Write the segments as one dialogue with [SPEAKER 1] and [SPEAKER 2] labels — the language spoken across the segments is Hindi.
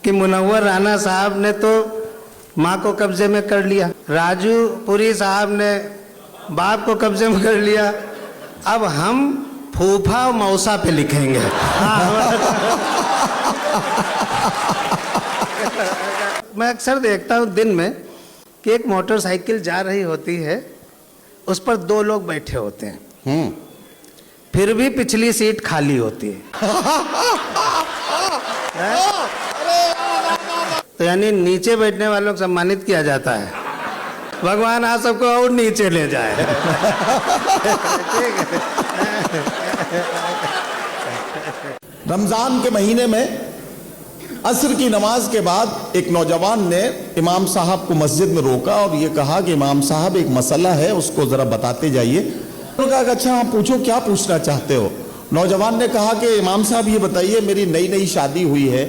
[SPEAKER 1] कि मुनव्वर राना साहब ने तो माँ को कब्जे में कर लिया, राजू पुरी साहब ने बाप को कब्जे में कर लिया, अब हम फूफा और मौसा पे लिखेंगे। मैं अक्सर देखता हूँ दिन में कि एक मोटरसाइकिल जा रही होती है, उस पर दो लोग बैठे होते हैं, फिर भी पिछली सीट खाली होती है। तो यानी नीचे बैठने वालों को सम्मानित किया जाता है। भगवान आप सबको और नीचे ले जाए।
[SPEAKER 2] रमजान के महीने में असर की नमाज के बाद एक नौजवान ने इमाम साहब को मस्जिद में रोका और ये कहा कि इमाम साहब एक मसला है, उसको जरा बताते जाइए। उन्होंने कहा अच्छा आप पूछो, क्या पूछना चाहते हो। नौजवान ने कहा कि इमाम साहब ये बताइए, मेरी नई नई शादी हुई है,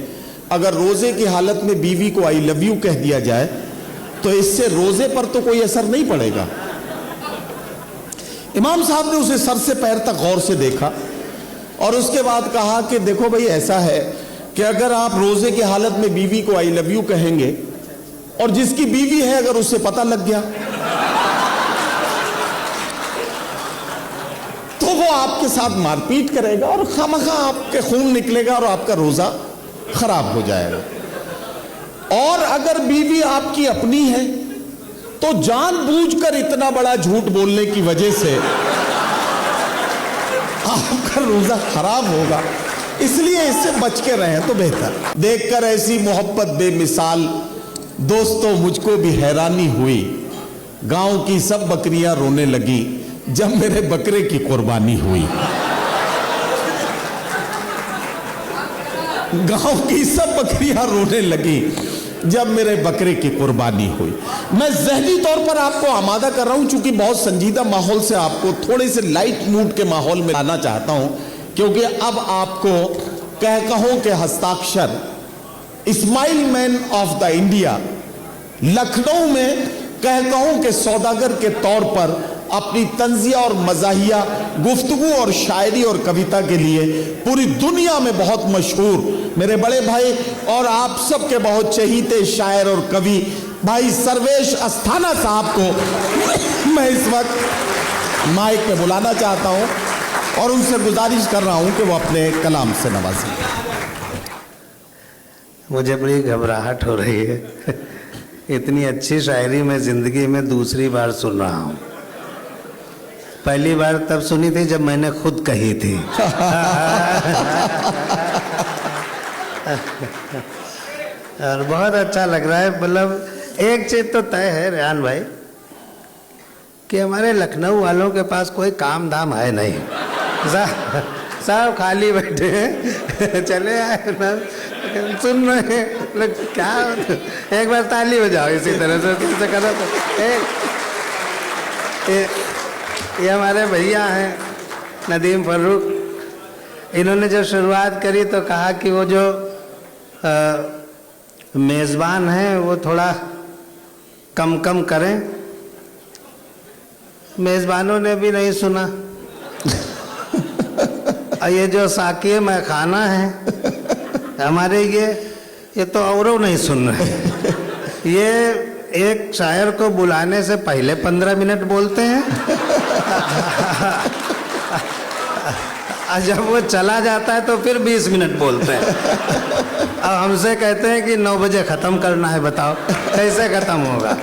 [SPEAKER 2] अगर रोजे की हालत में बीवी को आई लव यू कह दिया जाए तो इससे रोजे पर तो कोई असर नहीं पड़ेगा। इमाम साहब ने उसे सर से पैर तक गौर से देखा और उसके बाद कहा कि देखो भाई, ऐसा है कि अगर आप रोजे की हालत में बीवी को आई लव यू कहेंगे और जिसकी बीवी है अगर उसे पता लग गया तो वो आपके साथ मारपीट करेगा और खामखा आपके खून निकलेगा और आपका रोजा खराब हो जाएगा। और अगर बीवी आपकी अपनी है तो जानबूझकर इतना बड़ा झूठ बोलने की वजह से आपका रोजा खराब होगा, इसलिए इससे बच के रहें तो बेहतर। देखकर ऐसी मोहब्बत बेमिसाल दोस्तों मुझको भी हैरानी हुई, गांव की सब बकरियां रोने लगी जब मेरे बकरे की कुर्बानी हुई। गांव की सब बकरियां रोने लगी जब मेरे बकरे की कुर्बानी हुई। मैं ज़हनी तौर पर आपको आमादा कर रहा हूं, चूंकि बहुत संजीदा माहौल से आपको थोड़े से लाइट मूड के माहौल में लाना चाहता हूं, क्योंकि अब आपको कहकहों के हस्ताक्षर smile man of the India Lucknow में कहकहों के सौदागर के तौर पर अपनी तंजिया और मजाहिया गुफ्तगू और शायरी और कविता के लिए पूरी दुनिया में बहुत मशहूर मेरे बड़े भाई और आप सबके बहुत चहीते शायर और कवि भाई सर्वेश अस्थाना साहब को मैं इस वक्त माइक पे बुलाना चाहता हूं और उनसे गुजारिश कर रहा हूं कि वो अपने कलाम से नवाजें।
[SPEAKER 1] मुझे बड़ी घबराहट हो रही है। इतनी अच्छी शायरी मैं जिंदगी में दूसरी बार सुन रहा हूं। पहली बार तब सुनी थी जब मैंने खुद कही थी। और बहुत अच्छा लग रहा है। मतलब एक चीज तो तय है रेहान भाई कि हमारे लखनऊ वालों के पास कोई काम धाम है नहीं, सब खाली बैठे हैं, चले आए ना सुन रहे हैं। क्या एक बार ताली बजाओ इसी तरह से करो तो। ये हमारे भैया हैं नदीम फर्रुख, इन्होंने जब शुरुआत करी तो कहा कि वो जो मेज़बान हैं वो थोड़ा कम कम करें। मेज़बानों ने भी नहीं सुना। और ये जो साकिए में खाना है हमारे, ये तो औरों नहीं सुन रहे। ये एक शायर को बुलाने से पहले 15 मिनट बोलते हैं और जब वो चला जाता है तो फिर 20 मिनट बोलते हैं। अब हमसे कहते हैं कि 9 बजे ख़त्म करना है, बताओ कैसे ख़त्म होगा।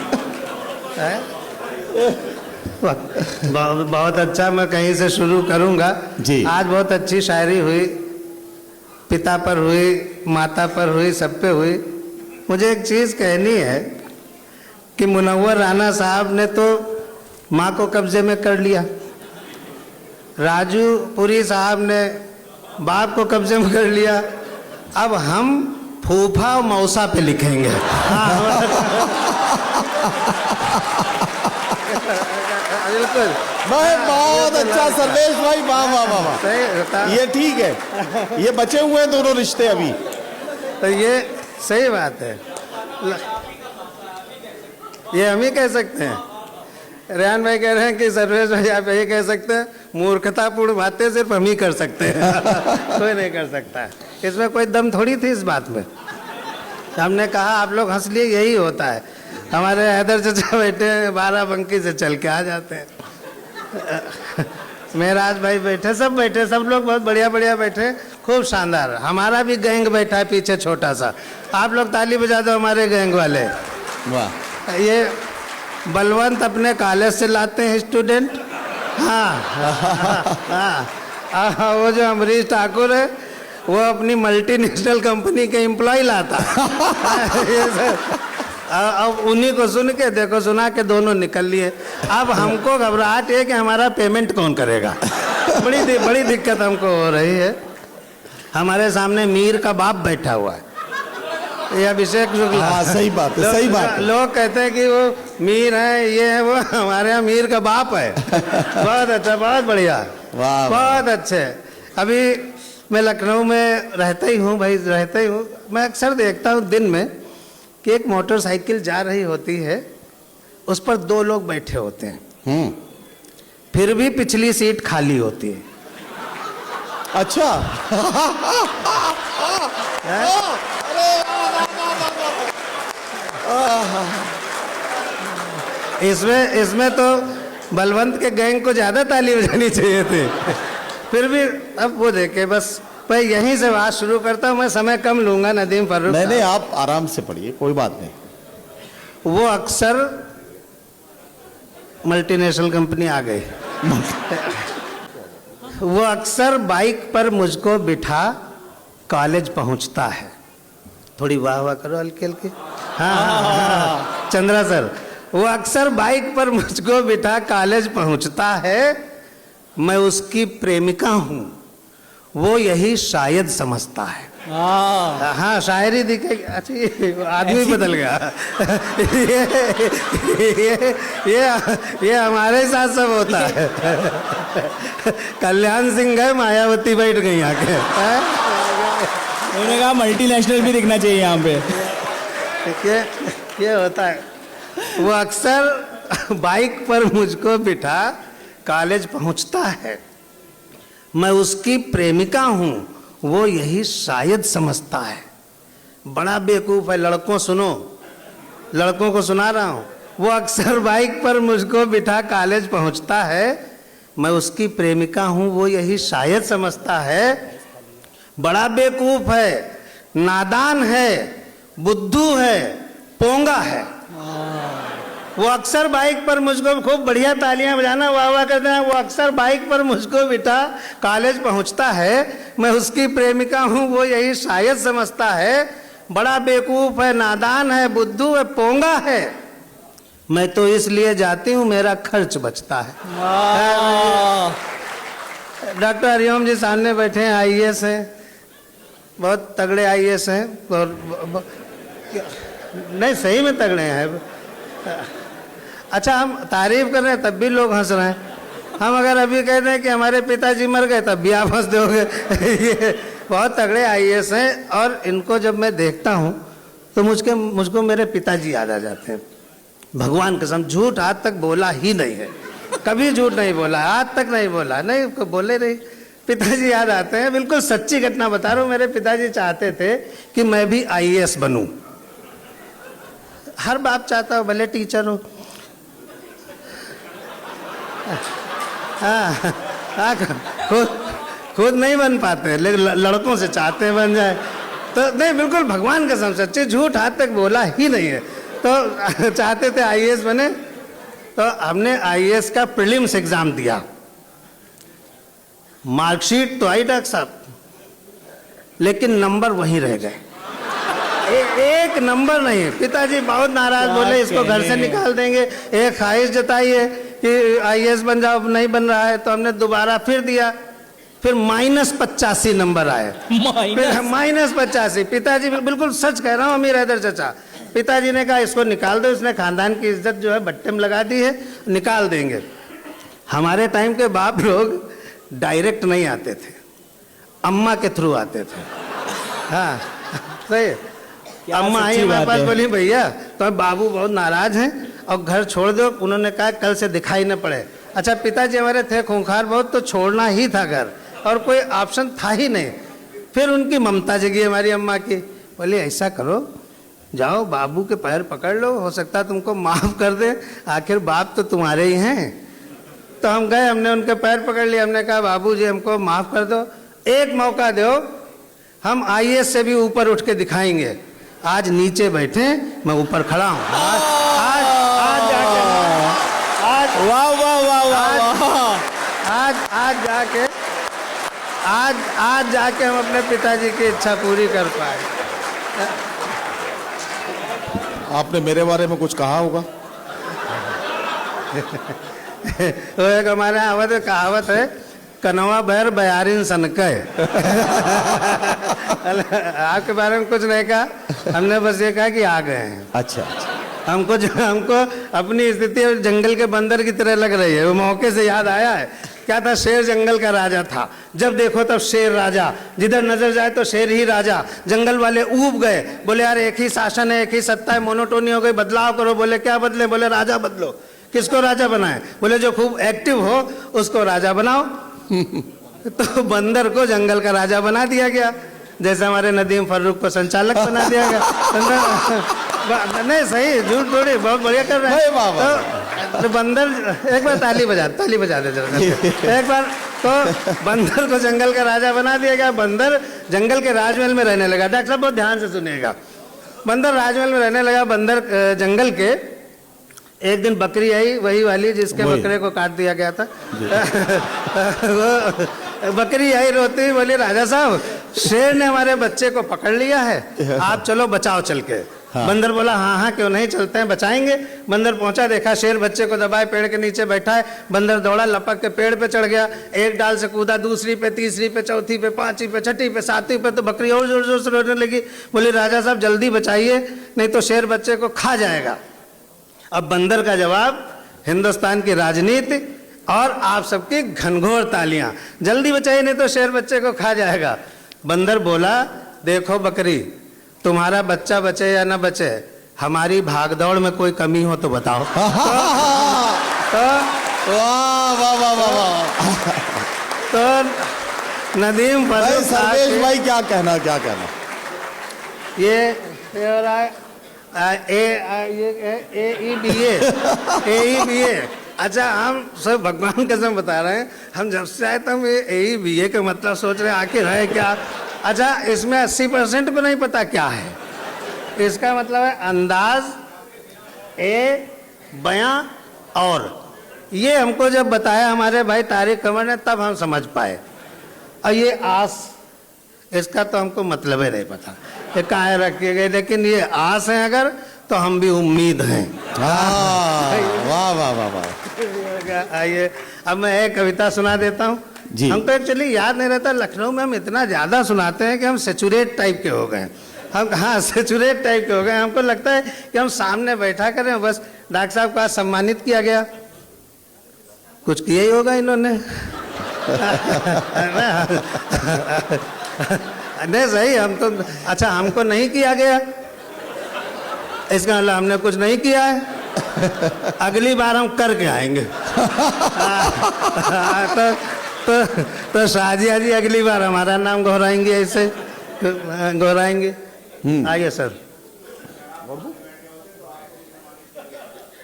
[SPEAKER 1] बहुत अच्छा, मैं कहीं से शुरू करूँगा जी। आज बहुत अच्छी शायरी हुई, पिता पर हुई, माता पर हुई, सब पे हुई। मुझे एक चीज़ कहनी है कि मुनव्वर राना साहब ने तो माँ को कब्जे में कर लिया, राजू पुरी साहब ने बाप को कब्जे में कर लिया, अब हम फूफा और मौसा पे लिखेंगे। बिल्कुल,
[SPEAKER 2] बहुत अच्छा सर्वेश भाई, वाह वाह वाह वाह, ये ठीक है। ये बचे हुए हैं दोनों रिश्ते अभी,
[SPEAKER 1] तो ये सही बात है। ये हम ही कह सकते हैं। रेहान भाई कह रहे हैं कि सर्वेश भाई आप ये कह सकते हैं, मूर्खतापूर्ण बातें सिर्फ हम ही कर सकते हैं। कोई नहीं कर सकता। इसमें कोई दम थोड़ी थी इस बात में। हमने कहा आप लोग हंस लिए, यही होता है। हमारे हैदर चचा बैठे हैं, 12 बंकी से चल के आ जाते हैं। मेराज भाई बैठे, सब बैठे, सब लोग बहुत बढ़िया बढ़िया बैठे, खूब शानदार। हमारा भी गैंग बैठा है पीछे छोटा सा, आप लोग ताली बजा दो हमारे गैंग वाले।
[SPEAKER 2] वाह।
[SPEAKER 1] ये बलवंत अपने कॉलेज से लाते हैं स्टूडेंट। हाँ हाँ, वो जो अमरीश ठाकुर है वो अपनी मल्टीनेशनल कंपनी के एम्प्लॉय लाता है। अब उन्हीं को सुन के देखो, सुना के दोनों निकल लिए। अब हमको घबराहट है कि हमारा पेमेंट कौन करेगा। बड़ी दिक्कत हमको हो रही है। हमारे सामने मीर का बाप बैठा हुआ है, ये अभिषेक शुक्ला।
[SPEAKER 2] हाँ, सही बात है, सही बात है।
[SPEAKER 1] लोग कहते हैं कि वो मीर है, ये है, वो हमारे यहाँ मीर का बाप है। बहुत अच्छा, बहुत बढ़िया,
[SPEAKER 2] वाह,
[SPEAKER 1] बहुत अच्छे। अभी मैं लखनऊ में रहता ही हूँ भाई, रहता ही हूँ। मैं अक्सर देखता हूँ दिन में कि एक मोटरसाइकिल जा रही होती है, उस पर 2 लोग बैठे होते हैं, फिर भी पिछली सीट खाली होती है।
[SPEAKER 2] अच्छा।
[SPEAKER 1] इसमें तो बलवंत के गैंग को ज्यादा ताली बजानी चाहिए थी। फिर भी अब वो देखे, बस मैं यहीं से बात शुरू करता हूँ। मैं समय कम लूंगा नदीम फर्रुख।
[SPEAKER 2] नहीं, आप आराम से पढ़िए, कोई बात नहीं।
[SPEAKER 1] वो अक्सर मल्टीनेशनल कंपनी आ गई। वो अक्सर बाइक पर मुझको बिठा कॉलेज पहुंचता है। थोड़ी वाह वाह करो हल्की हल्की। हाँ, चंद्रा सर। वो अक्सर बाइक पर मुझको बिठा कॉलेज पहुंचता है, मैं उसकी प्रेमिका हूं, वो यही शायद समझता है। हाँ, शायरी दिखेगी। अच्छा, ये आदमी बदल गया। ये हमारे साथ सब होता है। कल्याण सिंह गए, मायावती बैठ गई आके।
[SPEAKER 3] उन्होंने कहा मल्टीनेशनल भी दिखना चाहिए यहाँ पे।
[SPEAKER 1] ये होता है। वो अक्सर बाइक पर मुझको बिठा कॉलेज पहुंचता है, मैं उसकी प्रेमिका हूं, वो यही शायद समझता है। बड़ा बेवकूफ है। लड़कों सुनो, लड़कों को सुना रहा हूं। वो अक्सर बाइक पर मुझको बिठा कॉलेज पहुंचता है, मैं उसकी प्रेमिका हूं, वो यही शायद समझता है। बड़ा बेवकूफ है, नादान है, बुद्धू है, पोंगा है। वो अक्सर बाइक पर मुझको, खूब बढ़िया तालियां बजाना, वाह वाह करते हैं। वो अक्सर बाइक पर मुझको बिठा कॉलेज पहुंचता है, मैं उसकी प्रेमिका हूं, वो यही शायद समझता है। बड़ा बेवकूफ है, नादान है, बुद्धू है, पोंगा है, मैं तो इसलिए जाती हूं मेरा खर्च बचता है। डॉक्टर हरिओम जी सामने बैठे हैं, IAS हैं, बहुत तगड़े IAS हैं। और नहीं, सही में तगड़े हैं। अच्छा, हम तारीफ कर रहे हैं तब भी लोग हंस रहे हैं। हम अगर अभी कह दें कि हमारे पिताजी मर गए तब भी आप हंस दोगे। ये बहुत तगड़े IAS हैं। और इनको जब मैं देखता हूँ तो मुझको मेरे पिताजी याद आ जाते हैं। भगवान कसम, झूठ आज तक बोला ही नहीं है, कभी झूठ नहीं बोला, आज तक नहीं बोला, नहीं बोले नहीं। पिताजी याद आते हैं। बिल्कुल सच्ची घटना बता रहा हूँ। मेरे पिताजी चाहते थे कि मैं भी IAS बनूं। हर बाप चाहता हो भले टीचर हो। हाँ, खुद नहीं बन पाते, लेकिन लड़कों से चाहते हैं बन जाए। तो नहीं, बिल्कुल भगवान कसम सच्ची, झूठ आज तक बोला ही नहीं है। तो चाहते थे IAS बने। तो हमने IAS का प्रीलिम्स एग्जाम दिया। मार्कशीट तो आई डॉक्टर साहब, लेकिन नंबर वहीं रह गए। एक नंबर नहीं। पिताजी बहुत नाराज, बोले इसको घर से निकाल देंगे। एक ख्वाहिश जताई है कि IAS बन जाओ, नहीं बन रहा है। तो हमने दोबारा फिर दिया, फिर -85 नंबर आए। -85। पिताजी, बिल्कुल सच कह रहा हूँ अमीर हैदर चचा, पिताजी ने कहा इसको निकाल दो, इसने खानदान की इज्जत जो है बट्टे में लगा दी है, निकाल देंगे। हमारे टाइम के बाप लोग डायरेक्ट नहीं आते थे, अम्मा के थ्रू आते थे। हाँ, सही। अम्मा आई हमारे पास, बोली भैया तो बाबू बहुत नाराज हैं और घर छोड़ दो। उन्होंने कहा कल से दिखाई न पड़े। अच्छा, पिताजी हमारे थे खूंखार बहुत, तो छोड़ना ही था घर, और कोई ऑप्शन था ही नहीं। फिर उनकी ममता जगी हमारी अम्मा की, बोली ऐसा करो जाओ बाबू के पैर पकड़ लो, हो सकता है तुमको माफ कर दे, आखिर बाप तो तुम्हारे ही हैं। तो हम गए, हमने उनके पैर पकड़ लिए, हमने कहा बाबू जी हमको माफ कर दो, एक मौका दो, हम आईएएस से भी ऊपर उठ के दिखाएंगे। आज नीचे बैठे, मैं ऊपर खड़ा हूँ। आज आज आज जाके आज
[SPEAKER 3] वाह वाह वाह वाह।
[SPEAKER 1] आज जाके आज जाके हम अपने पिताजी की इच्छा पूरी कर पाए।
[SPEAKER 2] आपने मेरे बारे में कुछ कहा होगा?
[SPEAKER 1] वो एक हमारे यहाँ कहावत है, कनवा बैर बयारिन सनके। आपके बारे में कुछ नहीं कहा, हमने बस ये कहा कि आ गए हैं।
[SPEAKER 2] अच्छा अच्छा।
[SPEAKER 1] हमको अपनी स्थिति जंगल के बंदर की तरह लग रही है। वो मौके से याद आया है, क्या था, शेर जंगल का राजा था, जब देखो तब शेर राजा, जिधर नजर जाए तो शेर ही राजा। जंगल वाले ऊब गए, बोले यार एक ही शासन है, एक ही सत्ता है, मोनोटोनी हो गई, बदलाव करो। बोले क्या बदले? बोले राजा बदलो। किसको राजा बनाए? बोले जो खूब एक्टिव हो उसको राजा बनाओ। तो बंदर को जंगल का राजा बना दिया गया, जैसे हमारे नदीम फर्रुख को संचालक बना दिया गया। नहीं सही, झूठ थोड़ी, बहुत बढ़िया कर रहे हैं। तो बंदर, एक बार ताली बजा दे जरा। एक बार तो बंदर को जंगल का राजा बना दिया गया। बंदर जंगल के राजमहल में रहने लगा। डॉक्टर साहब बहुत ध्यान से सुनिएगा। बंदर राजमहल में रहने लगा। बंदर जंगल के, एक दिन बकरी आई, वही वाली जिसके बकरे को काट दिया गया था। वो बकरी आई रोती हुई, बोली राजा साहब शेर ने हमारे बच्चे को पकड़ लिया है, आप चलो बचाओ चल के। हाँ। बंदर बोला हाँ हाँ क्यों नहीं, चलते हैं बचाएंगे। बंदर पहुंचा, देखा शेर बच्चे को दबाए पेड़ के नीचे बैठा है। बंदर दौड़ा, लपक के पेड़ पे चढ़ गया, एक डाल से कूदा, दूसरी पे, तीसरी पे, चौथी पे, पांचवी पे, छठी पे, सातवीं पे। तो बकरी और जोर जोर से रोने लगी, बोली राजा साहब जल्दी बचाइए, नहीं तो शेर बच्चे को खा जाएगा। अब बंदर का जवाब, हिंदुस्तान की राजनीति और आप सबकी घनघोर तालियां, जल्दी बचाइए नहीं तो शेर बच्चे को खा जाएगा। बंदर बोला देखो बकरी, तुम्हारा बच्चा बचे या ना बचे, हमारी भागदौड़ में कोई कमी हो तो बताओ। तो
[SPEAKER 2] वाह वाह वाह वाह।
[SPEAKER 1] तो नदीम
[SPEAKER 2] सर्वेश भाई क्या कहना
[SPEAKER 1] ये AEBA। अच्छा हम सब भगवान कसम बता रहे हैं, हम जब से आए तो हम AEBA का मतलब सोच रहे हैं आखिर है क्या। अच्छा इसमें 80% को नहीं पता क्या है। इसका मतलब है अंदाज, बयां और। ये हमको जब बताया हमारे भाई तारिक कमर ने, तब हम समझ पाए। और ये आस, इसका तो हमको मतलब ही नहीं पता ये काहे रखे गए, लेकिन ये आस है अगर, तो हम भी उम्मीद हैं।
[SPEAKER 2] वाह वाह वाह वाह।
[SPEAKER 1] आइए अब मैं एक कविता सुना देता हूँ। हमको एक्चुअली याद नहीं रहता, लखनऊ में हम इतना ज़्यादा सुनाते हैं कि हम सेचुरेट टाइप के हो गए। हम हाँ सेचुरेट टाइप के हो गए। हमको लगता है कि हम सामने बैठा करें बस। डॉक्टर साहब को आज सम्मानित किया गया, कुछ किया ही होगा इन्होंने। नहीं सही, हम तो, अच्छा हमको नहीं किया गया, इसका मतलब हमने कुछ नहीं किया है। अगली बार हम करके आएंगे। तो शाहजिया जी अगली बार हमारा नाम घोराएंगे, ऐसे घोराएंगे। आइए सर।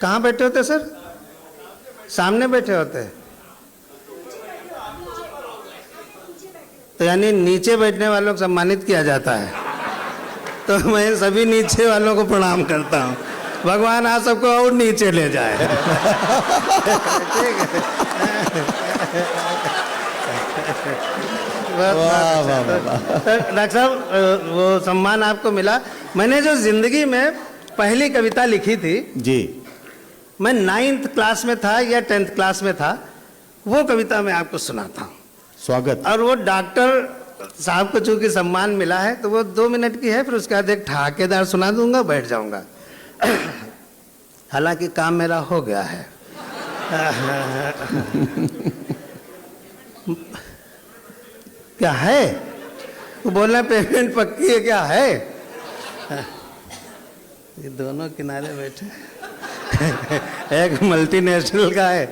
[SPEAKER 1] कहाँ बैठे होते सर? सामने बैठे होते। तो यानी नीचे बैठने वालों को सम्मानित किया जाता है। तो मैं सभी नीचे वालों को प्रणाम करता हूँ। भगवान आप सबको और नीचे ले जाए। ठीक है। डॉक्टर साहब वो सम्मान आपको मिला। मैंने जो जिंदगी में पहली कविता लिखी थी
[SPEAKER 2] जी,
[SPEAKER 1] मैं 9th क्लास में था या 10th क्लास में था, वो कविता मैं आपको सुनाता हूँ।
[SPEAKER 2] स्वागत।
[SPEAKER 1] और वो डॉक्टर साहब को चूंकि सम्मान मिला है तो वो 2 मिनट की है, फिर उसके बाद एक ठहाकेदार सुना दूंगा, बैठ जाऊंगा। हालांकि काम मेरा हो गया है। क्या है वो बोलना, पेमेंट पक्की है क्या है? ये दोनों किनारे बैठे। एक मल्टीनेशनल का है,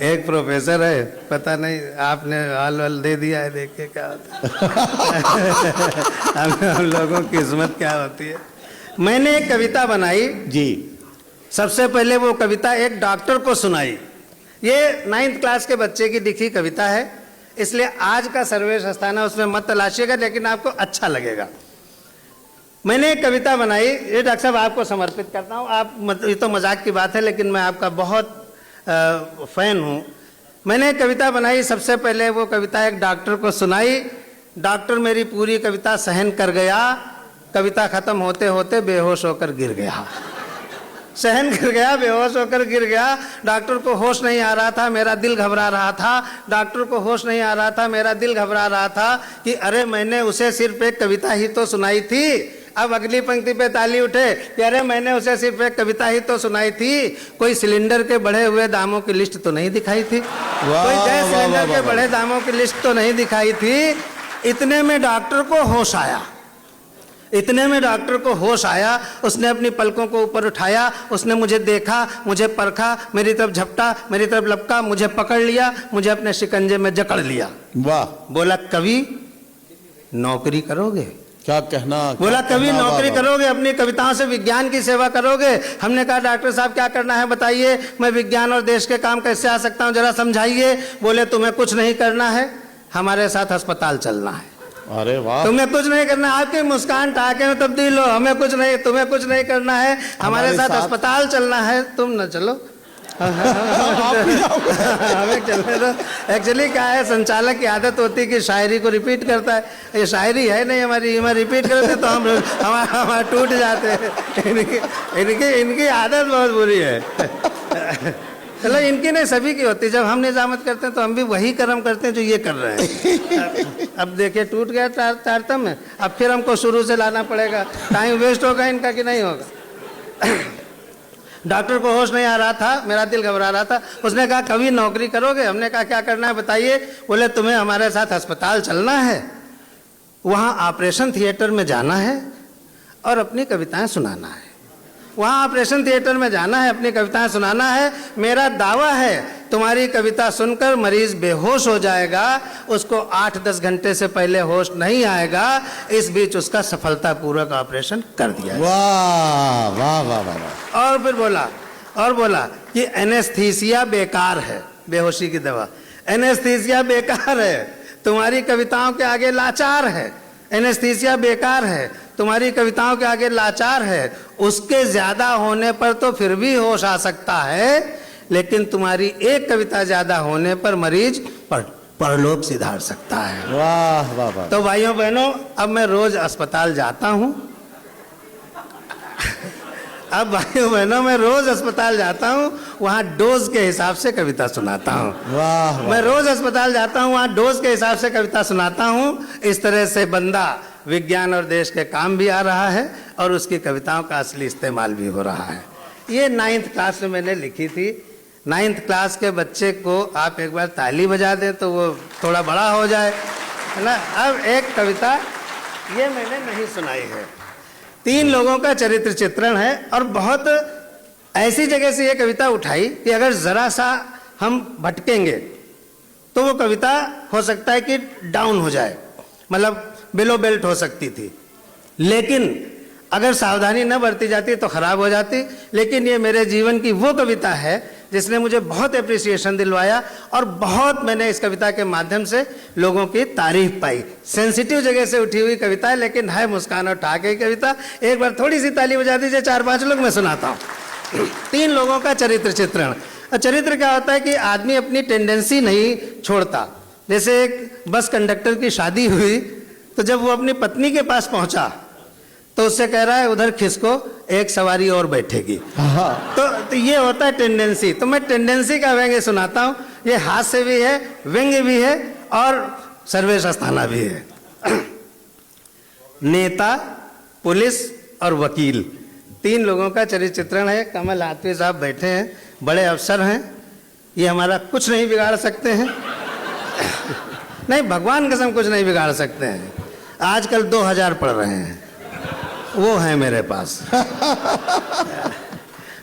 [SPEAKER 1] एक प्रोफेसर है। पता नहीं आपने हाल वाल दे दिया है, देखिए क्या होता है। हम लोगों की किस्मत क्या होती है। मैंने एक कविता बनाई,
[SPEAKER 2] जी।
[SPEAKER 1] सबसे पहले वो कविता एक डॉक्टर को सुनाई। ये 9th क्लास के बच्चे की लिखी कविता है, इसलिए आज का सर्वेश अस्थाना उसमें मत तलाशिएगा, लेकिन आपको अच्छा लगेगा। मैंने एक कविता बनाई, ये डॉक्टर साहब आपको समर्पित करता हूँ। आप ये तो मजाक की बात है, लेकिन मैं आपका बहुत फैन हूँ। मैंने एक कविता बनाई, सबसे पहले वो कविता एक डॉक्टर को सुनाई। डॉक्टर मेरी पूरी कविता सहन कर गया, कविता खत्म होते होते बेहोश होकर गिर गया। सहन कर गया, बेहोश होकर गिर गया। डॉक्टर को होश नहीं आ रहा था, मेरा दिल घबरा रहा था। डॉक्टर को होश नहीं आ रहा था, मेरा दिल घबरा रहा था कि अरे मैंने उसे सिर्फ एक कविता ही तो सुनाई थी। अब अगली पंक्ति पे ताली उठे कि अरे मैंने उसे सिर्फ एक कविता ही तो सुनाई थी। कोई सिलेंडर के बढ़े हुए दामों की लिस्ट तो नहीं दिखाई थी, कोई गैस सिलेंडर के बढ़े दामों की लिस्ट तो नहीं दिखाई थी। इतने में डॉक्टर को होश आया, इतने में डॉक्टर को होश आया। उसने अपनी पलकों को ऊपर उठाया, उसने मुझे देखा, मुझे परखा, मेरी तरफ झपटा, मेरी तरफ लपका, मुझे पकड़ लिया, मुझे अपने शिकंजे में जकड़ लिया।
[SPEAKER 2] वाह।
[SPEAKER 1] बोला कवि नौकरी करोगे?
[SPEAKER 2] क्या कहना।
[SPEAKER 1] बोला कवि नौकरी करोगे, अपनी कविताओं से विज्ञान की सेवा करोगे? हमने कहा डॉक्टर साहब क्या करना है बताइए, मैं विज्ञान और देश के काम कैसे आ सकता हूँ, जरा समझाइए। बोले तुम्हें कुछ नहीं करना है, हमारे साथ अस्पताल चलना है।
[SPEAKER 2] अरे वाह।
[SPEAKER 1] तुम्हें कुछ नहीं करना, आपकी मुस्कान टाके में तब्दील हो। हमें कुछ नहीं, तुम्हें कुछ नहीं करना है, हमारे साथ अस्पताल चलना है। तुम न चलो, हमें चलने दो। एक्चुअली क्या है, संचालक की आदत होती है कि शायरी को रिपीट करता है। ये शायरी है नहीं हमारी, मैं रिपीट करते तो हम हमारा टूट जाते हैं। इनकी आदत बहुत बुरी है। चलो इनकी नहीं, सभी की होती है। जब हम निजामत करते हैं तो हम भी वही कर्म करते हैं जो ये कर रहे हैं। अब देखिए टूट गया तारतम्य में, अब फिर हमको शुरू से लाना पड़ेगा। टाइम वेस्ट होगा इनका कि नहीं होगा। डॉक्टर को होश नहीं आ रहा था, मेरा दिल घबरा रहा था। उसने कहा कभी नौकरी करोगे? हमने कहा क्या करना है बताइए। बोले तुम्हें हमारे साथ अस्पताल चलना है, वहाँ ऑपरेशन थिएटर में जाना है और अपनी कविताएं सुनाना है। वहाँ ऑपरेशन थिएटर में जाना है, अपनी कविताएं सुनाना है। मेरा दावा है तुम्हारी कविता सुनकर मरीज बेहोश हो जाएगा, उसको 8-10 घंटे से पहले होश नहीं आएगा। इस बीच उसका सफलतापूर्वक ऑपरेशन कर दिया।
[SPEAKER 2] वाह वाह वाह वाह।
[SPEAKER 1] और फिर बोला कि एनेस्थीसिया बेकार है, बेहोशी की दवा। एनेस्थीसिया बेकार है, तुम्हारी कविताओं के आगे लाचार है। एनेस्थीसिया बेकार है, तुम्हारी कविताओं के आगे लाचार है। उसके ज्यादा होने पर तो फिर भी होश आ सकता है, लेकिन तुम्हारी एक कविता ज्यादा होने पर मरीज परलोक सिधार सकता है।
[SPEAKER 2] वाह वाह वाह।
[SPEAKER 1] तो भाइयों बहनों, अब मैं रोज अस्पताल जाता हूँ। अब भाइयों बहनों, मैं रोज अस्पताल जाता हूँ, वहाँ डोज के हिसाब से कविता सुनाता हूँ।
[SPEAKER 2] वाह।
[SPEAKER 1] मैं रोज अस्पताल जाता हूँ, वहाँ डोज के हिसाब से कविता सुनाता हूँ। इस तरह से बंदा विज्ञान और देश के काम भी आ रहा है और उसकी कविताओं का असली इस्तेमाल भी हो रहा है। ये 9th क्लास में मैंने लिखी थी। 9th क्लास के बच्चे को आप एक बार ताली बजा दें तो वो थोड़ा बड़ा हो जाए, है ना। अब एक कविता ये मैंने नहीं सुनाई है, 3 लोगों का चरित्र चित्रण है और बहुत ऐसी जगह से ये कविता उठाई कि अगर जरा सा हम भटकेंगे तो वो कविता हो सकता है कि डाउन हो जाए, मतलब बिलो बेल्ट हो सकती थी। लेकिन अगर सावधानी न बरती जाती तो खराब हो जाती। लेकिन ये मेरे जीवन की वो कविता है जिसने मुझे बहुत एप्रिसिएशन दिलवाया और बहुत मैंने इस कविता के माध्यम से लोगों की तारीफ पाई। सेंसिटिव जगह से उठी हुई कविता है, लेकिन है मुस्कान और ठाके की कविता। एक बार थोड़ी सी ताली बजा दीजिए, 4-5 लोग मैं सुनाता हूँ। 3 लोगों का चरित्र चित्रण। चरित्र क्या होता है कि आदमी अपनी टेंडेंसी नहीं छोड़ता। जैसे एक बस कंडक्टर की शादी हुई तो जब वो अपनी पत्नी के पास पहुंचा तो उससे कह रहा है उधर खिसको, एक सवारी और बैठेगी। तो ये होता है टेंडेंसी। तो मैं टेंडेंसी का व्यंग्य सुनाता हूँ। ये हास्य भी है, व्यंग्य भी है और सर्वेश अस्थाना भी है। नेता, पुलिस और वकील, 3 लोगों का चरित्र चित्रण है। कमल हाथवी साहब बैठे हैं, बड़े अफसर हैं, ये हमारा कुछ नहीं बिगाड़ सकते हैं। नहीं, भगवान कसम कुछ नहीं बिगाड़ सकते हैं। आजकल 2000 पढ़ रहे हैं, वो है मेरे पास।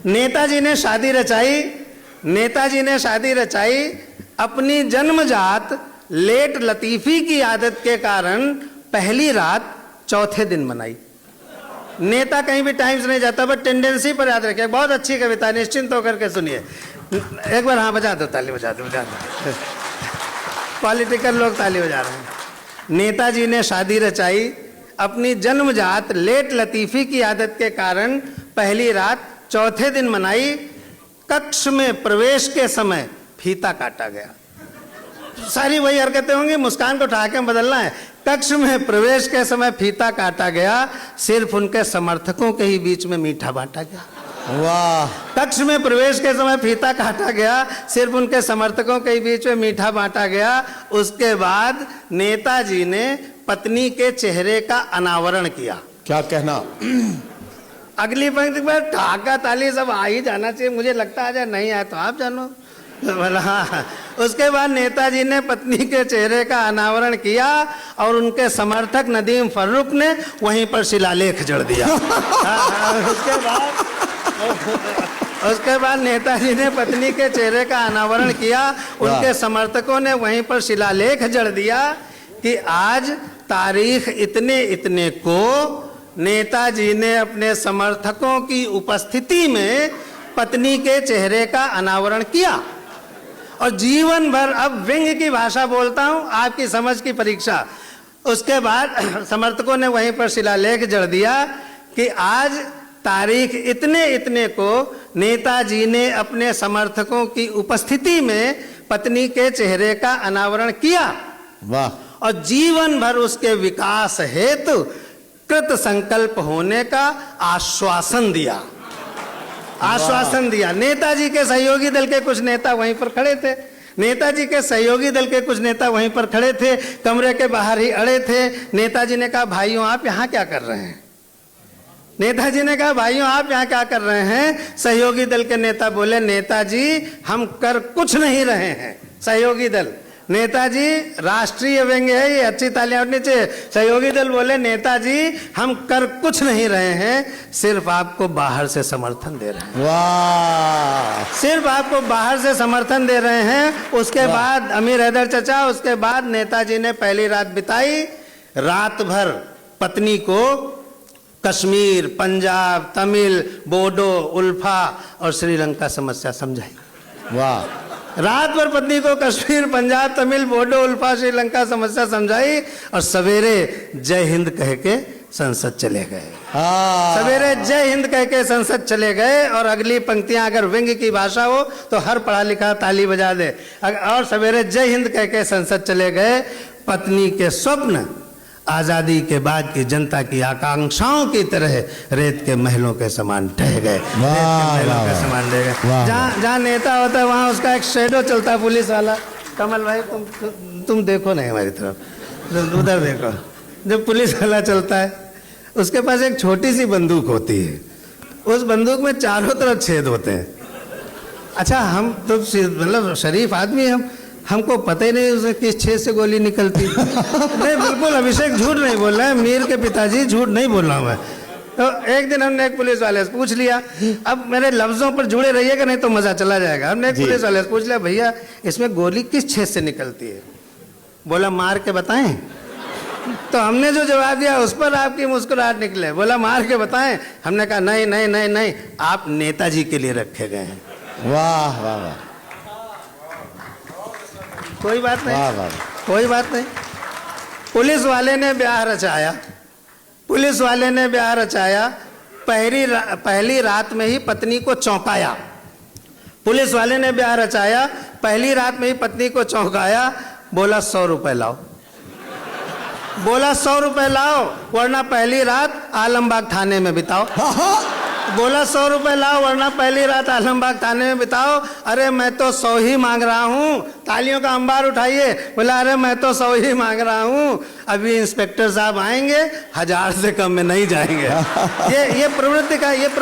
[SPEAKER 1] नेताजी ने शादी रचाई, अपनी जन्मजात लेट लतीफी की आदत के कारण पहली रात चौथे दिन मनाई। नेता कहीं भी टाइम से नहीं जाता, बट टेंडेंसी पर याद रखिए। बहुत अच्छी कविता है, निश्चिंत होकर के सुनिए एक बार। हाँ बजा दो ताली, बजा दो, बजा दो। पॉलिटिकल लोग ताली बजा रहे हैं। नेताजी ने शादी रचाई, अपनी जन्मजात लेट लतीफ़ी की आदत के कारण पहली रात चौथे दिन मनाई। कक्ष में प्रवेश के समय फीता काटा गया। सारी वही हरकतें होंगी, मुस्कान को उठा के बदलना है। कक्ष में प्रवेश के समय फीता काटा गया, सिर्फ उनके समर्थकों के ही बीच में मीठा बांटा गया।
[SPEAKER 2] वाह।
[SPEAKER 1] कक्ष में प्रवेश के समय फीता काटा गया, सिर्फ उनके समर्थकों के ही बीच में मीठा बांटा गया। उसके बाद नेताजी ने पत्नी के चेहरे का अनावरण किया।
[SPEAKER 2] क्या कहना?
[SPEAKER 1] अगली पंक्ति पर ठाका ताली सब आ ही जाना चाहिए, मुझे लगता है नहीं आए तो आप जानो। बोला हाँ। उसके बाद नेताजी ने पत्नी के चेहरे का अनावरण किया और उनके समर्थक नदीम फर्रुख ने वहीं पर शिलालेख जड़ दिया। उसके बाद नेताजी ने पत्नी के चेहरे का अनावरण किया, उनके समर्थकों ने वहीं पर शिलालेख जड़ दिया कि आज तारीख इतने इतने को नेताजी ने अपने समर्थकों की उपस्थिति में पत्नी के चेहरे का अनावरण किया। और जीवन भर अब व्यंग्य की भाषा बोलता हूं, आपकी समझ की परीक्षा। उसके बाद समर्थकों ने वहीं पर शिलालेख जड़ दिया कि आज तारीख इतने इतने को नेताजी ने अपने समर्थकों की उपस्थिति में पत्नी के चेहरे का अनावरण किया।
[SPEAKER 2] वाह।
[SPEAKER 1] और जीवन भर उसके विकास हेतु कृत संकल्प होने का आश्वासन दिया। आश्वासन दिया। नेताजी के सहयोगी दल के कुछ नेता वहीं पर खड़े थे। नेताजी के सहयोगी दल के कुछ नेता वहीं पर खड़े थे, कमरे के बाहर ही अड़े थे। नेताजी ने कहा, भाइयों आप यहाँ क्या कर रहे हैं? नेताजी ने कहा, भाइयों आप यहाँ क्या कर रहे हैं? सहयोगी दल के नेता बोले, नेताजी हम कर कुछ नहीं रहे हैं। सहयोगी दल, नेताजी राष्ट्रीय व्यंग्य है ये, अच्छी तालियां उठनी चाहिए। सहयोगी दल बोले, नेताजी हम कर कुछ नहीं रहे हैं, सिर्फ आपको बाहर से समर्थन दे रहे हैं।
[SPEAKER 2] वाह।
[SPEAKER 1] सिर्फ आपको बाहर से समर्थन दे रहे हैं। उसके बाद अमीर हैदर चचा, उसके बाद नेताजी ने पहली रात बिताई। रात भर पत्नी को कश्मीर, पंजाब, तमिल, बोडो, उल्फा और श्रीलंका समस्या समझाई।
[SPEAKER 2] वाह।
[SPEAKER 1] रात भर पत्नी को कश्मीर, पंजाब, तमिल, बोडो, उल्फा, श्रीलंका समस्या समझाई और सवेरे जय हिंद कह के संसद चले गए। सवेरे जय हिंद कह के संसद चले गए। और अगली पंक्तियां अगर व्यंग्य की भाषा हो तो हर पढ़ा लिखा ताली बजा दे। और सवेरे जय हिंद कह के संसद चले गए। पत्नी के स्वप्न आजादी के बाद की जनता की आकांक्षाओं की तरह रेत के महलों के समान ढह गए। जहाँ नेता होता है वहाँ उसका एक शेडो चलता है, पुलिस वाला। कमल भाई तुम देखो नहीं हमारी तरफ, उधर देखो। जब पुलिस वाला चलता है उसके पास एक छोटी सी बंदूक होती है, उस बंदूक में चारों तरफ छेद होते हैं। अच्छा हम तो मतलब शरीफ आदमी, हमको पता ही नहीं उसे किस छेद से गोली निकलती। नहीं बिल्कुल अभिषेक झूठ नहीं बोल रहा है, मीर के पिताजी झूठ नहीं बोल रहा हूँ मैं। तो एक दिन हमने एक पुलिस वाले से पूछ लिया, अब मेरे लफ्जों पर जुड़े रहिएगा नहीं तो मजा चला जाएगा। हमने एक पुलिस वाले से पूछ लिया, भैया इसमें गोली किस छेद से निकलती है? बोला मार के बताएं। तो हमने जो जवाब दिया उस पर आपकी मुस्कुराहट निकले। बोला मार के बताएं। हमने कहा नहीं नहीं नहीं नहीं, आप नेताजी के लिए रखे गए हैं।
[SPEAKER 2] वाह वाह वाह।
[SPEAKER 1] कोई बात नहीं,
[SPEAKER 2] वाह वाह।
[SPEAKER 1] कोई बात नहीं। पुलिस वाले ने ब्याह रचाया, पुलिस वाले ने ब्याह रचाया। पहली रात में ही पत्नी को चौंकाया। पुलिस वाले ने ब्याह रचाया, पहली रात में ही पत्नी को चौंकाया। बोला 100 रुपए लाओ। बोला 100 रुपए लाओ वरना पहली रात आलमबाग थाने में बिताओ। बोला 100 रुपए लाओ वरना पहली रात आलमबाग थाने में बिताओ। अरे मैं तो 100 ही मांग रहा हूँ। तालियों का अंबार उठाइए। बोला अरे मैं तो 100 ही मांग रहा हूँ, अभी इंस्पेक्टर साहब आएंगे, 1000 से कम में नहीं जाएंगे। ये प्रवृत्ति का व्यंग्य है।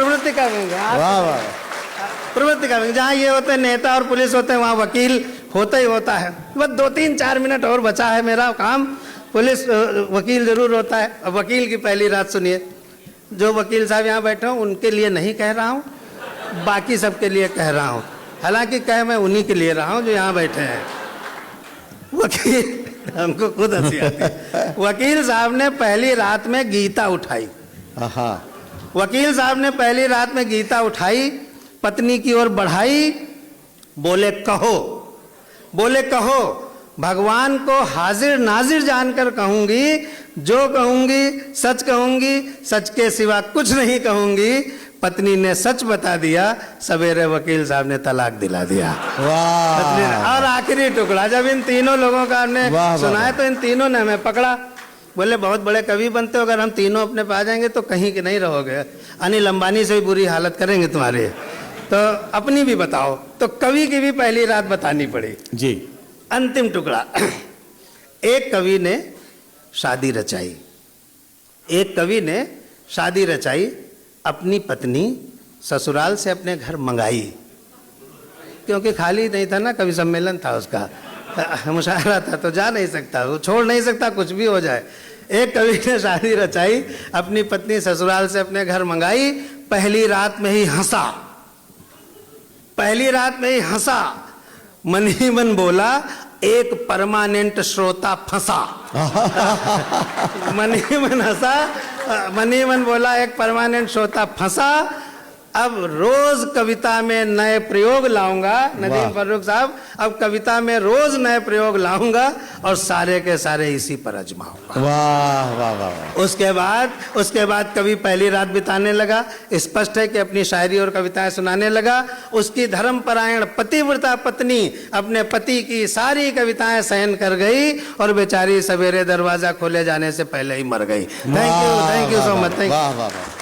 [SPEAKER 1] प्रवृत्ति का व्यंग्य। जहाँ ये होते हैं नेता और पुलिस होते हैं वहाँ वकील होता ही होता है। बस 2-3-4 मिनट और बचा है मेरा काम। पुलिस वकील जरूर होता है। अब वकील की पहली रात सुनिए। जो वकील साहब यहाँ बैठे हूँ उनके लिए नहीं कह रहा हूँ, बाकी सबके लिए कह रहा हूँ। हालांकि कह मैं उन्हीं के लिए रहा हूँ जो यहाँ बैठे हैं। वकील, हमको खुद हंसी आती है। वकील साहब ने पहली रात में गीता उठाई। वकील साहब ने पहली रात में गीता उठाई, पत्नी की ओर बढ़ाई, बोले कहो, बोले कहो, भगवान को हाजिर नाजिर जानकर कहूंगी, जो कहूंगी सच कहूंगी, सच के सिवा कुछ नहीं कहूंगी। पत्नी ने सच बता दिया, सवेरे वकील साहब ने तलाक दिला दिया।
[SPEAKER 2] वाह।
[SPEAKER 1] और आखिरी टुकड़ा, जब इन तीनों लोगों का हमने सुनाया तो इन तीनों ने हमें पकड़ा, बोले बहुत बड़े कवि बनते हो, अगर हम तीनों अपने पास जाएंगे तो कहीं के नहीं रहोगे, अनिल अंबानी से भी बुरी हालत करेंगे तुम्हारे, तो अपनी भी बताओ। तो कवि की भी पहली रात बतानी पड़ी
[SPEAKER 2] जी।
[SPEAKER 1] अंतिम टुकड़ा। एक कवि ने शादी रचाई, एक कवि ने शादी रचाई, अपनी पत्नी ससुराल से अपने घर मंगाई, क्योंकि खाली नहीं था ना, कवि सम्मेलन था उसका, मुशायरा था, तो जा नहीं सकता, वो छोड़ नहीं सकता, कुछ भी हो जाए। एक कवि ने शादी रचाई, अपनी पत्नी ससुराल से अपने घर मंगाई, पहली रात में ही हंसा, पहली रात में ही हंसा, मन ही मन बोला एक परमानेंट श्रोता फंसा। मन ही मन हंसा, मन ही मन बोला एक परमानेंट श्रोता फंसा। अब रोज कविता में नए प्रयोग लाऊंगा, नदीम फर्रुख साहब, अब कविता में रोज नए प्रयोग लाऊंगा और सारे के सारे इसी पर अजमाऊंगा।
[SPEAKER 2] वाह वाह वाह।
[SPEAKER 1] उसके बाद कवि पहली रात बिताने लगा, स्पष्ट है कि अपनी शायरी और कविताएं सुनाने लगा। उसकी धर्मपरायण पतिव्रता पत्नी अपने पति की सारी कविताएं सहन कर गई और बेचारी सवेरे दरवाजा खोले जाने से पहले ही मर गई। Thank you so much.
[SPEAKER 2] वाह वाह वाह।